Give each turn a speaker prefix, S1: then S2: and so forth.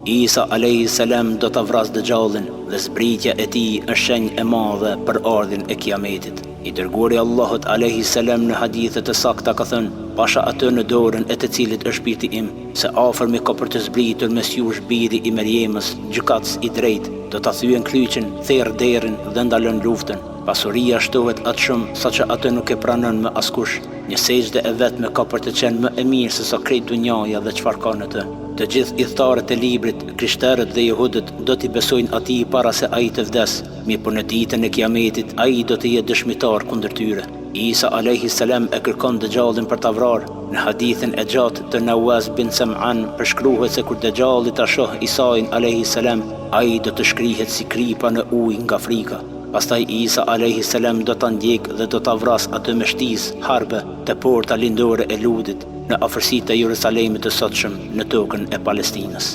S1: Isa a.s. do të vras Dëxhallin dhe zbritja e tij është shenjë e madhe për ardhin e Kiametit. I dërguari Allahut a.s. në hadithe të sakta ka thënë: "Pasha atë në dorën e të cilit është shpirti im, se afërmi ka për të zbritur mes jush biri i Merjemës, gjykatës i drejtë, do ta thyen kryqin, therr derën dhe ndalon luftën. Pasuria shtohet atë shumë sa që atë nuk e pranon më askush. Një sejdë e vetme ka për të qenë më e mirë se sa krejt dunjaja dhe çfarë ka në të." Të gjithë idhëtarët e librit, krishterët dhe jehudët do t'i besojnë atij para se ai të vdes, mirë po në ditën e Kiametit ai do të jetë dëshmitar kundër tyre. Isa a.s. e kërkon Dëxhallin për ta vrarë. Në hadithin e gjatë të Nawas bin Sam'an përshkruhet se kur Dëxhalli ta shoh Isain a.s. ai do të shkrihet si kripa në ujë nga frika. Pastaj Isa a.s. do ta ndjek dhe do ta vras atë me shtizë, harbe, te porta lindore e Ludit, në afërsitë e Jerusalemit të sotshëm në tokën e Palestinës.